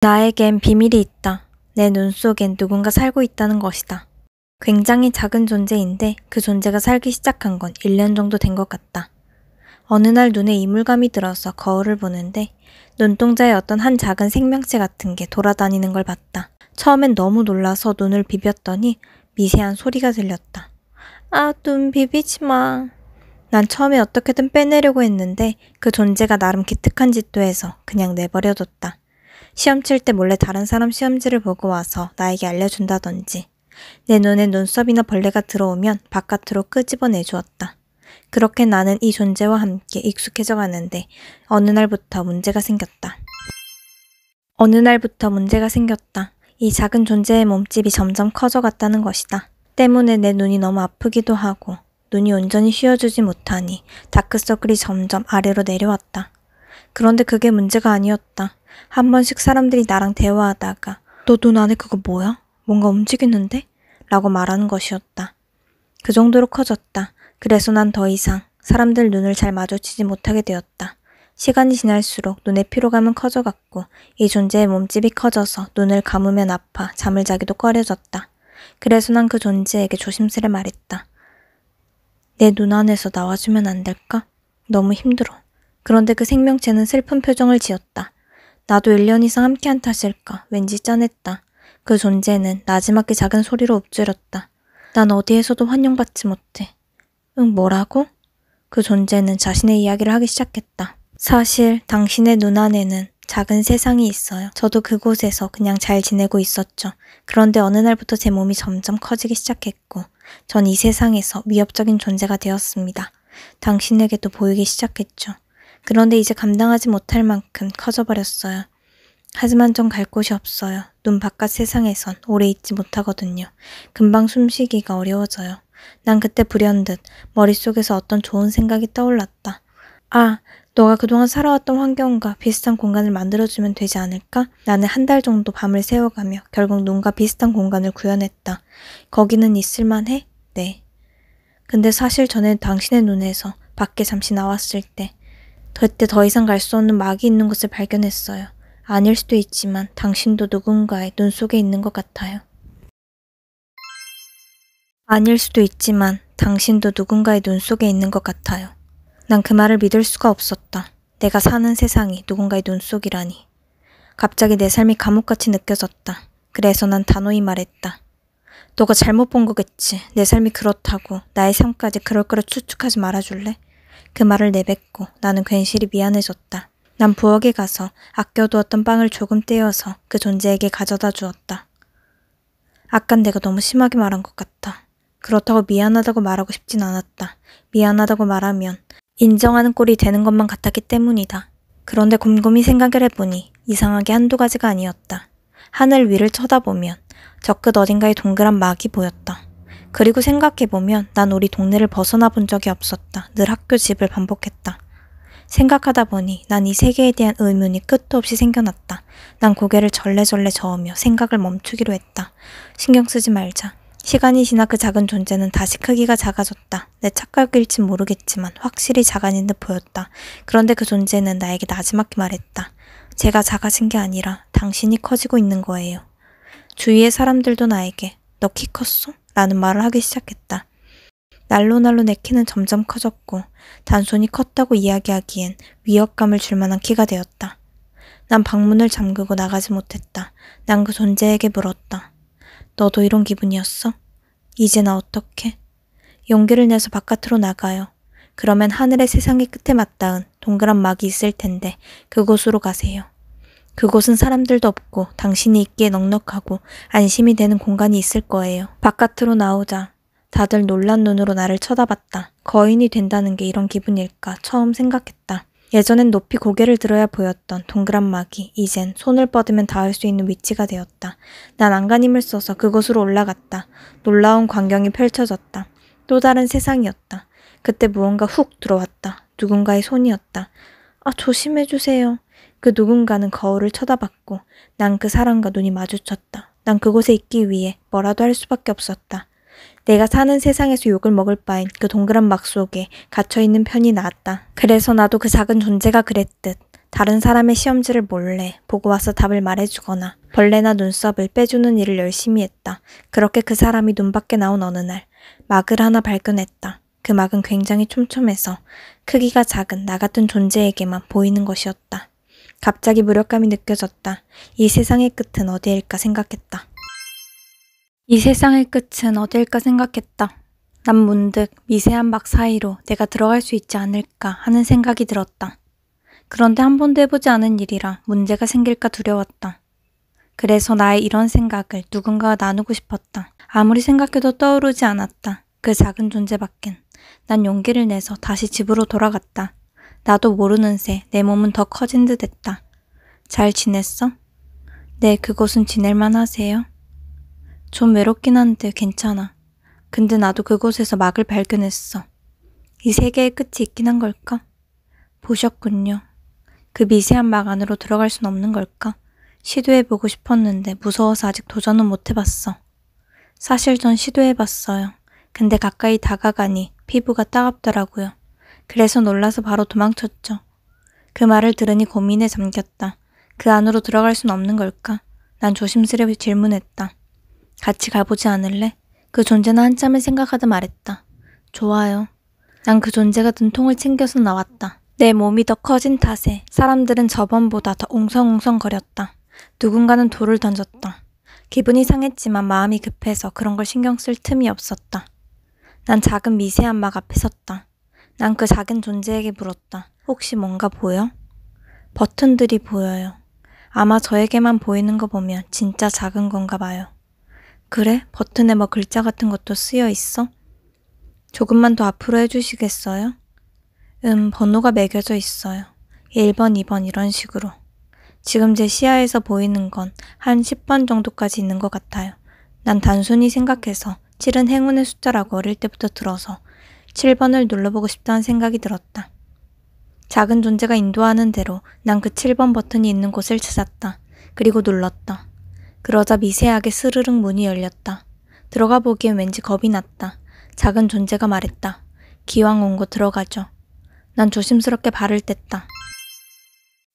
나에겐 비밀이 있다. 내 눈 속엔 누군가 살고 있다는 것이다. 굉장히 작은 존재인데 그 존재가 살기 시작한 건 1년 정도 된 것 같다. 어느 날 눈에 이물감이 들어서 거울을 보는데 눈동자에 어떤 한 작은 생명체 같은 게 돌아다니는 걸 봤다. 처음엔 너무 놀라서 눈을 비볐더니 미세한 소리가 들렸다. 아, 눈 비비지 마. 난 처음에 어떻게든 빼내려고 했는데 그 존재가 나름 기특한 짓도 해서 그냥 내버려뒀다. 시험 칠 때 몰래 다른 사람 시험지를 보고 와서 나에게 알려준다던지 내 눈에 눈썹이나 벌레가 들어오면 바깥으로 끄집어내주었다. 그렇게 나는 이 존재와 함께 익숙해져 가는데 어느 날부터 문제가 생겼다. 이 작은 존재의 몸집이 점점 커져갔다는 것이다. 때문에 내 눈이 너무 아프기도 하고 눈이 온전히 쉬어주지 못하니 다크서클이 점점 아래로 내려왔다. 그런데 그게 문제가 아니었다. 한 번씩 사람들이 나랑 대화하다가 너 눈 안에 그거 뭐야? 뭔가 움직이는데? 라고 말하는 것이었다. 그 정도로 커졌다. 그래서 난 더 이상 사람들 눈을 잘 마주치지 못하게 되었다. 시간이 지날수록 눈의 피로감은 커져갔고 이 존재의 몸집이 커져서 눈을 감으면 아파 잠을 자기도 꺼려졌다. 그래서 난 그 존재에게 조심스레 말했다. 내 눈 안에서 나와주면 안 될까? 너무 힘들어. 그런데 그 생명체는 슬픈 표정을 지었다. 나도 1년 이상 함께한 탓일까 왠지 짠했다. 그 존재는 나지막히 작은 소리로 읊조렸다. 난 어디에서도 환영받지 못해. 응, 뭐라고? 그 존재는 자신의 이야기를 하기 시작했다. 사실 당신의 눈 안에는 작은 세상이 있어요. 저도 그곳에서 그냥 잘 지내고 있었죠. 그런데 어느 날부터 제 몸이 점점 커지기 시작했고 전 이 세상에서 위협적인 존재가 되었습니다. 당신에게도 보이기 시작했죠. 그런데 이제 감당하지 못할 만큼 커져버렸어요. 하지만 전 갈 곳이 없어요. 눈 바깥 세상에선 오래 있지 못하거든요. 금방 숨쉬기가 어려워져요. 난 그때 불현듯 머릿속에서 어떤 좋은 생각이 떠올랐다. 아, 너가 그동안 살아왔던 환경과 비슷한 공간을 만들어주면 되지 않을까? 나는 한 달 정도 밤을 새워가며 결국 눈과 비슷한 공간을 구현했다. 거기는 있을만해? 네. 근데 사실 저는 당신의 눈에서 밖에 잠시 나왔을 때 그때 더 이상 갈 수 없는 막이 있는 것을 발견했어요. 아닐 수도 있지만 당신도 누군가의 눈 속에 있는 것 같아요. 아닐 수도 있지만 당신도 누군가의 눈 속에 있는 것 같아요. 난 그 말을 믿을 수가 없었다. 내가 사는 세상이 누군가의 눈 속이라니. 갑자기 내 삶이 감옥같이 느껴졌다. 그래서 난 단호히 말했다. 너가 잘못 본 거겠지. 내 삶이 그렇다고 나의 삶까지 그럴 거라 추측하지 말아줄래? 그 말을 내뱉고 나는 괜시리 미안해졌다. 난 부엌에 가서 아껴두었던 빵을 조금 떼어서 그 존재에게 가져다 주었다. 아깐 내가 너무 심하게 말한 것 같아. 그렇다고 미안하다고 말하고 싶진 않았다. 미안하다고 말하면 인정하는 꼴이 되는 것만 같았기 때문이다. 그런데 곰곰이 생각을 해보니 이상하게 한두 가지가 아니었다. 하늘 위를 쳐다보면 저 끝 어딘가에 동그란 막이 보였다. 그리고 생각해보면 난 우리 동네를 벗어나 본 적이 없었다. 늘 학교 집을 반복했다. 생각하다 보니 난 이 세계에 대한 의문이 끝도 없이 생겨났다. 난 고개를 절레절레 저으며 생각을 멈추기로 했다. 신경 쓰지 말자. 시간이 지나 그 작은 존재는 다시 크기가 작아졌다. 내 착각일진 모르겠지만 확실히 작아진 듯 보였다. 그런데 그 존재는 나에게 나지막히 말했다. 제가 작아진 게 아니라 당신이 커지고 있는 거예요. 주위의 사람들도 나에게 너 키 컸어? 라는 말을 하기 시작했다. 날로 내 키는 점점 커졌고 단순히 컸다고 이야기하기엔 위협감을 줄 만한 키가 되었다. 난 방문을 잠그고 나가지 못했다. 난 그 존재에게 물었다. 너도 이런 기분이었어? 이제 나 어떡해? 용기를 내서 바깥으로 나가요. 그러면 하늘의 세상의 끝에 맞닿은 동그란 막이 있을 텐데 그곳으로 가세요. 그곳은 사람들도 없고 당신이 있기에 넉넉하고 안심이 되는 공간이 있을 거예요. 바깥으로 나오자 다들 놀란 눈으로 나를 쳐다봤다. 거인이 된다는 게 이런 기분일까 처음 생각했다. 예전엔 높이 고개를 들어야 보였던 동그란 막이 이젠 손을 뻗으면 닿을 수 있는 위치가 되었다. 난 안간힘을 써서 그곳으로 올라갔다. 놀라운 광경이 펼쳐졌다. 또 다른 세상이었다. 그때 무언가 훅 들어왔다. 누군가의 손이었다. 아, 조심해주세요. 그 누군가는 거울을 쳐다봤고 난 그 사람과 눈이 마주쳤다. 난 그곳에 있기 위해 뭐라도 할 수밖에 없었다. 내가 사는 세상에서 욕을 먹을 바엔 그 동그란 막 속에 갇혀있는 편이 나았다. 그래서 나도 그 작은 존재가 그랬듯 다른 사람의 시험지를 몰래 보고 와서 답을 말해주거나 벌레나 눈썹을 빼주는 일을 열심히 했다. 그렇게 그 사람이 눈 밖에 나온 어느 날 막을 하나 발견했다. 그 막은 굉장히 촘촘해서 크기가 작은 나 같은 존재에게만 보이는 것이었다. 갑자기 무력감이 느껴졌다. 이 세상의 끝은 어디일까 생각했다. 난 문득 미세한 막 사이로 내가 들어갈 수 있지 않을까 하는 생각이 들었다. 그런데 한 번도 해보지 않은 일이라 문제가 생길까 두려웠다. 그래서 나의 이런 생각을 누군가와 나누고 싶었다. 아무리 생각해도 떠오르지 않았다. 그 작은 존재밖엔. 난 용기를 내서 다시 집으로 돌아갔다. 나도 모르는 새 내 몸은 더 커진 듯 했다. 잘 지냈어? 네, 그곳은 지낼만 하세요? 좀 외롭긴 한데 괜찮아. 근데 나도 그곳에서 막을 발견했어. 이 세계의 끝이 있긴 한 걸까? 보셨군요. 그 미세한 막 안으로 들어갈 순 없는 걸까? 시도해보고 싶었는데 무서워서 아직 도전은 못해봤어. 사실 전 시도해봤어요. 근데 가까이 다가가니 피부가 따갑더라고요. 그래서 놀라서 바로 도망쳤죠. 그 말을 들으니 고민에 잠겼다. 그 안으로 들어갈 순 없는 걸까? 난 조심스레 질문했다. 같이 가보지 않을래? 그 존재는 한참을 생각하다 말했다. 좋아요. 난 그 존재가 든 통을 챙겨서 나왔다. 내 몸이 더 커진 탓에 사람들은 저번보다 더 웅성웅성거렸다. 누군가는 돌을 던졌다. 기분이 상했지만 마음이 급해서 그런 걸 신경 쓸 틈이 없었다. 난 작은 미세한 막 앞에 섰다. 난 그 작은 존재에게 물었다. 혹시 뭔가 보여? 버튼들이 보여요. 아마 저에게만 보이는 거 보면 진짜 작은 건가 봐요. 그래? 버튼에 뭐 글자 같은 것도 쓰여 있어? 조금만 더 앞으로 해주시겠어요? 번호가 매겨져 있어요. 1번, 2번 이런 식으로. 지금 제 시야에서 보이는 건 한 10번 정도까지 있는 것 같아요. 난 단순히 생각해서 7은 행운의 숫자라고 어릴 때부터 들어서 7번을 눌러보고 싶다는 생각이 들었다. 작은 존재가 인도하는 대로 난 그 7번 버튼이 있는 곳을 찾았다. 그리고 눌렀다. 그러자 미세하게 스르륵 문이 열렸다. 들어가 보기엔 왠지 겁이 났다. 작은 존재가 말했다. 기왕 온 곳 들어가죠. 난 조심스럽게 발을 뗐다.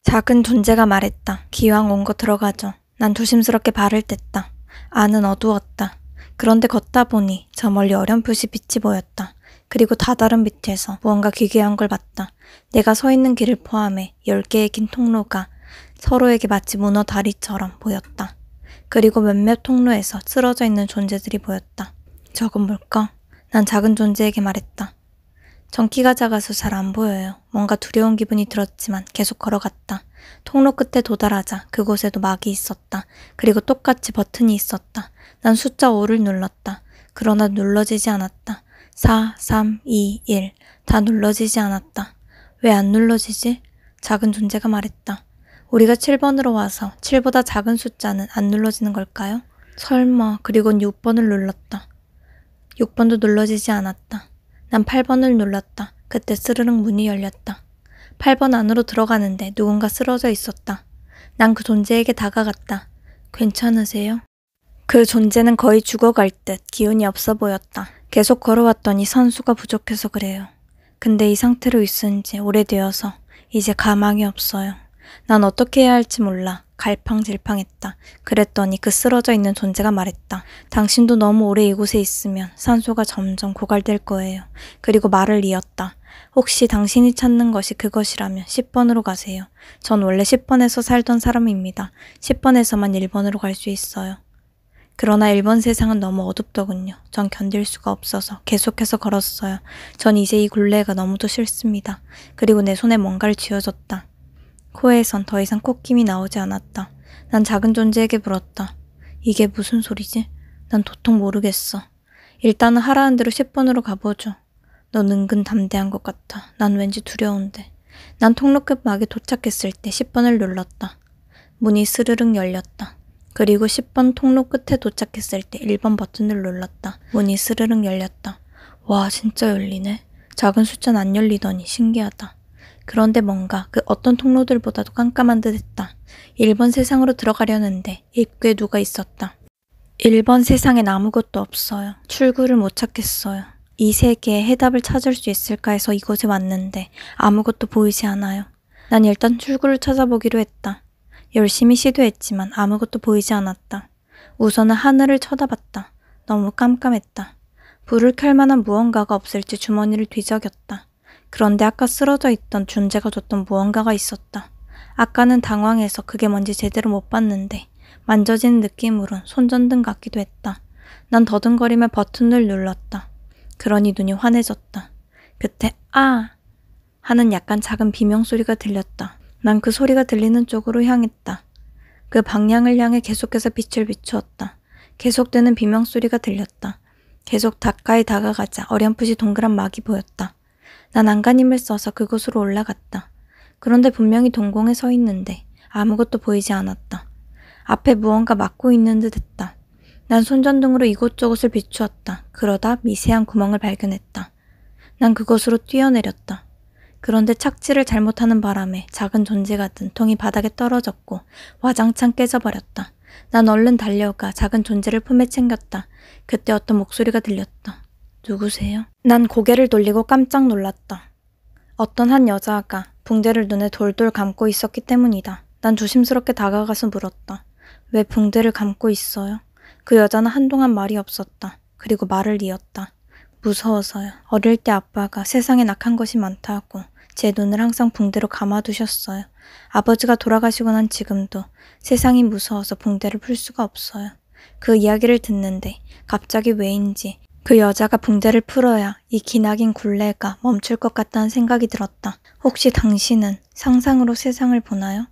작은 존재가 말했다. 기왕 온 곳 들어가죠. 난 조심스럽게 발을 뗐다. 안은 어두웠다. 그런데 걷다 보니 저 멀리 어렴풋이 빛이 보였다. 그리고 다다른 빛에서 무언가 기괴한 걸 봤다. 내가 서 있는 길을 포함해 10개의 긴 통로가 서로에게 마치 문어 다리처럼 보였다. 그리고 몇몇 통로에서 쓰러져 있는 존재들이 보였다. 저건 뭘까? 난 작은 존재에게 말했다. 전 키가 작아서 잘 안 보여요. 뭔가 두려운 기분이 들었지만 계속 걸어갔다. 통로 끝에 도달하자 그곳에도 막이 있었다. 그리고 똑같이 버튼이 있었다. 난 숫자 5를 눌렀다. 그러나 눌러지지 않았다. 4, 3, 2, 1. 다 눌러지지 않았다. 왜 안 눌러지지? 작은 존재가 말했다. 우리가 7번으로 와서 7보다 작은 숫자는 안 눌러지는 걸까요? 설마. 그리곤 6번을 눌렀다. 6번도 눌러지지 않았다. 난 8번을 눌렀다. 그때 스르륵 문이 열렸다. 8번 안으로 들어가는데 누군가 쓰러져 있었다. 난 그 존재에게 다가갔다. 괜찮으세요? 그 존재는 거의 죽어갈 듯 기운이 없어 보였다. 계속 걸어왔더니 산소가 부족해서 그래요. 근데 이 상태로 있은 지 오래되어서 이제 가망이 없어요. 난 어떻게 해야 할지 몰라. 갈팡질팡했다. 그랬더니 그 쓰러져 있는 존재가 말했다. 당신도 너무 오래 이곳에 있으면 산소가 점점 고갈될 거예요. 그리고 말을 이었다. 혹시 당신이 찾는 것이 그것이라면 10번으로 가세요. 전 원래 10번에서 살던 사람입니다. 10번에서만 1번으로 갈 수 있어요. 그러나 1번 세상은 너무 어둡더군요. 전 견딜 수가 없어서 계속해서 걸었어요. 전 이제 이 굴레가 너무도 싫습니다. 그리고 내 손에 뭔가를 쥐어줬다. 코에선 더 이상 콧김이 나오지 않았다. 난 작은 존재에게 물었다. 이게 무슨 소리지? 난 도통 모르겠어. 일단은 하라는 대로 10번으로 가보죠. 넌 은근 담대한 것 같아. 난 왠지 두려운데. 난 통로 끝 막에 도착했을 때 10번을 눌렀다. 문이 스르륵 열렸다. 그리고 10번 통로 끝에 도착했을 때 1번 버튼을 눌렀다. 문이 스르륵 열렸다. 와, 진짜 열리네. 작은 숫자는 안 열리더니 신기하다. 그런데 뭔가 그 어떤 통로들보다도 깜깜한 듯 했다. 1번 세상으로 들어가려는데 입구에 누가 있었다. 1번 세상엔 아무것도 없어요. 출구를 못 찾겠어요. 이 세계에 해답을 찾을 수 있을까 해서 이곳에 왔는데 아무것도 보이지 않아요. 난 일단 출구를 찾아보기로 했다. 열심히 시도했지만 아무것도 보이지 않았다. 우선은 하늘을 쳐다봤다. 너무 깜깜했다. 불을 켤 만한 무언가가 없을지 주머니를 뒤적였다. 그런데 아까 쓰러져 있던 존재가 줬던 무언가가 있었다. 아까는 당황해서 그게 뭔지 제대로 못 봤는데 만져지는 느낌으론 손전등 같기도 했다. 난 더듬거리며 버튼을 눌렀다. 그러니 눈이 환해졌다. 그때 아! 하는 약간 작은 비명소리가 들렸다. 난 그 소리가 들리는 쪽으로 향했다. 그 방향을 향해 계속해서 빛을 비추었다. 계속되는 비명소리가 들렸다. 계속 가까이 다가가자 어렴풋이 동그란 막이 보였다. 난 안간힘을 써서 그곳으로 올라갔다. 그런데 분명히 동공에 서 있는데 아무것도 보이지 않았다. 앞에 무언가 막고 있는 듯 했다. 난 손전등으로 이곳저곳을 비추었다. 그러다 미세한 구멍을 발견했다. 난 그곳으로 뛰어내렸다. 그런데 착지를 잘못하는 바람에 작은 존재가 든 통이 바닥에 떨어졌고 와장창 깨져버렸다. 난 얼른 달려가 작은 존재를 품에 챙겼다. 그때 어떤 목소리가 들렸다. 누구세요? 난 고개를 돌리고 깜짝 놀랐다. 어떤 한 여자가 붕대를 눈에 돌돌 감고 있었기 때문이다. 난 조심스럽게 다가가서 물었다. 왜 붕대를 감고 있어요? 그 여자는 한동안 말이 없었다. 그리고 말을 이었다. 무서워서요. 어릴 때 아빠가 세상에 악한 것이 많다고 제 눈을 항상 붕대로 감아두셨어요. 아버지가 돌아가시고 난 지금도 세상이 무서워서 붕대를 풀 수가 없어요. 그 이야기를 듣는데 갑자기 왜인지 그 여자가 붕대를 풀어야 이 기나긴 굴레가 멈출 것 같다는 생각이 들었다. 혹시 당신은 상상으로 세상을 보나요?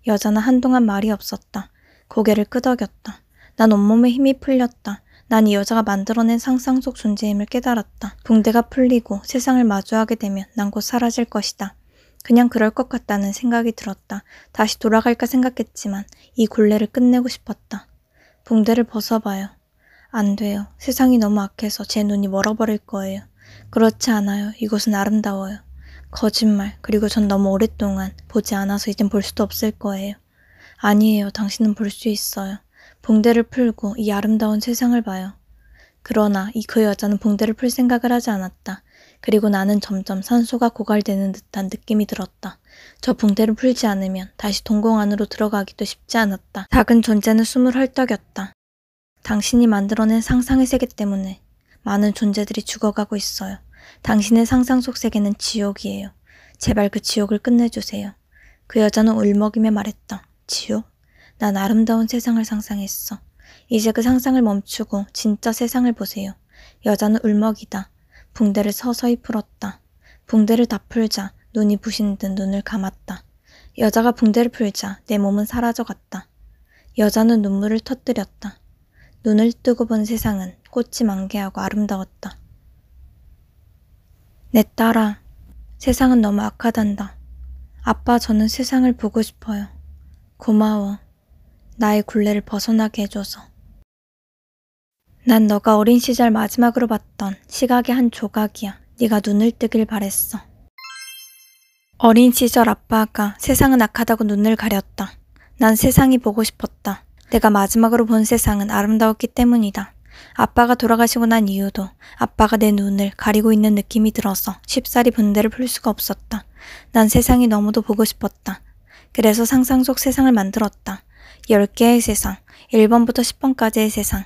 여자는 한동안 말이 없었다. 고개를 끄덕였다. 난 온몸에 힘이 풀렸다. 난 이 여자가 만들어낸 상상 속 존재임을 깨달았다. 붕대가 풀리고 세상을 마주하게 되면 난 곧 사라질 것이다. 그냥 그럴 것 같다는 생각이 들었다. 다시 돌아갈까 생각했지만 이 굴레를 끝내고 싶었다. 붕대를 벗어봐요. 안 돼요. 세상이 너무 악해서 제 눈이 멀어버릴 거예요. 그렇지 않아요. 이곳은 아름다워요. 거짓말. 그리고 전 너무 오랫동안 보지 않아서 이젠 볼 수도 없을 거예요. 아니에요. 당신은 볼 수 있어요. 붕대를 풀고 이 아름다운 세상을 봐요. 그러나 그 여자는 붕대를 풀 생각을 하지 않았다. 그리고 나는 점점 산소가 고갈되는 듯한 느낌이 들었다. 저 붕대를 풀지 않으면 다시 동공 안으로 들어가기도 쉽지 않았다. 작은 존재는 숨을 헐떡였다. 당신이 만들어낸 상상의 세계 때문에 많은 존재들이 죽어가고 있어요. 당신의 상상 속 세계는 지옥이에요. 제발 그 지옥을 끝내주세요. 그 여자는 울먹이며 말했다. 지옥? 난 아름다운 세상을 상상했어. 이제 그 상상을 멈추고 진짜 세상을 보세요. 여자는 울먹이다. 붕대를 서서히 풀었다. 붕대를 다 풀자 눈이 부신 듯 눈을 감았다. 여자가 붕대를 풀자 내 몸은 사라져갔다. 여자는 눈물을 터뜨렸다. 눈을 뜨고 본 세상은 꽃이 만개하고 아름다웠다. 내 딸아, 세상은 너무 악하단다. 아빠, 저는 세상을 보고 싶어요. 고마워. 나의 굴레를 벗어나게 해줘서. 난 너가 어린 시절 마지막으로 봤던 시각의 한 조각이야. 네가 눈을 뜨길 바랬어. 어린 시절 아빠가 세상은 악하다고 눈을 가렸다. 난 세상이 보고 싶었다. 내가 마지막으로 본 세상은 아름다웠기 때문이다. 아빠가 돌아가시고 난 이후도 아빠가 내 눈을 가리고 있는 느낌이 들어서 쉽사리 붕대를 풀 수가 없었다. 난 세상이 너무도 보고 싶었다. 그래서 상상 속 세상을 만들었다. 10개의 세상, 1번부터 10번까지의 세상.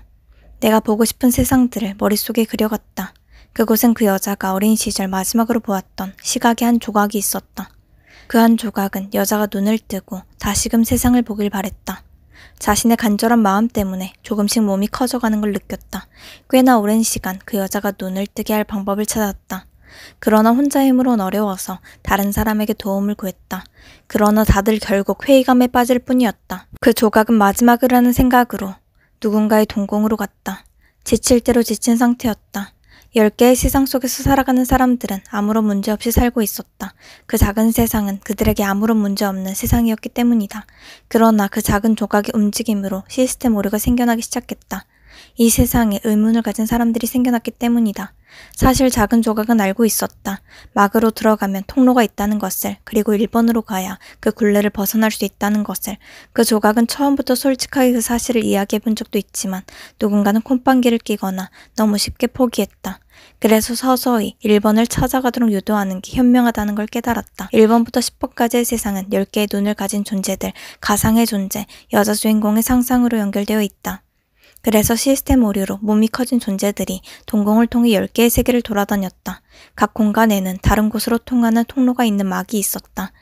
내가 보고 싶은 세상들을 머릿속에 그려갔다. 그곳엔 그 여자가 어린 시절 마지막으로 보았던 시각의 한 조각이 있었다. 그 한 조각은 여자가 눈을 뜨고 다시금 세상을 보길 바랬다. 자신의 간절한 마음 때문에 조금씩 몸이 커져가는 걸 느꼈다. 꽤나 오랜 시간 그 여자가 눈을 뜨게 할 방법을 찾았다. 그러나 혼자 힘으론 어려워서 다른 사람에게 도움을 구했다. 그러나 다들 결국 회의감에 빠질 뿐이었다. 그 조각은 마지막이라는 생각으로 누군가의 동공으로 갔다. 지칠 대로 지친 상태였다. 10개의 세상 속에서 살아가는 사람들은 아무런 문제 없이 살고 있었다. 그 작은 세상은 그들에게 아무런 문제 없는 세상이었기 때문이다. 그러나 그 작은 조각의 움직임으로 시스템 오류가 생겨나기 시작했다. 이 세상에 의문을 가진 사람들이 생겨났기 때문이다. 사실 작은 조각은 알고 있었다. 막으로 들어가면 통로가 있다는 것을, 그리고 1번으로 가야 그 굴레를 벗어날 수 있다는 것을. 그 조각은 처음부터 솔직하게 그 사실을 이야기해 본 적도 있지만 누군가는 콤판기를 끼거나 너무 쉽게 포기했다. 그래서 서서히 1번을 찾아가도록 유도하는 게 현명하다는 걸 깨달았다. 1번부터 10번까지의 세상은 10개의 눈을 가진 존재들, 가상의 존재, 여자 주인공의 상상으로 연결되어 있다. 그래서 시스템 오류로 몸이 커진 존재들이 동공을 통해 10개의 세계를 돌아다녔다. 각 공간에는 다른 곳으로 통하는 통로가 있는 막이 있었다.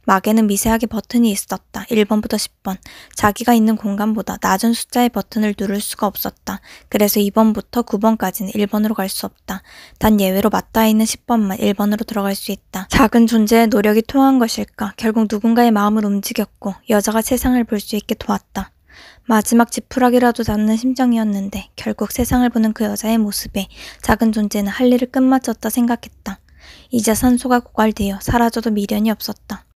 막에는 미세하게 버튼이 있었다. 1번부터 10번. 자기가 있는 공간보다 낮은 숫자의 버튼을 누를 수가 없었다. 그래서 2번부터 9번까지는 1번으로 갈 수 없다. 단 예외로 맞닿아 있는 10번만 1번으로 들어갈 수 있다. 작은 존재의 노력이 통한 것일까? 결국 누군가의 마음을 움직였고 여자가 세상을 볼 수 있게 도왔다. 마지막 지푸라기라도 닿는 심정이었는데 결국 세상을 보는 그 여자의 모습에 작은 존재는 할 일을 끝마쳤다 생각했다. 이제 산소가 고갈되어 사라져도 미련이 없었다.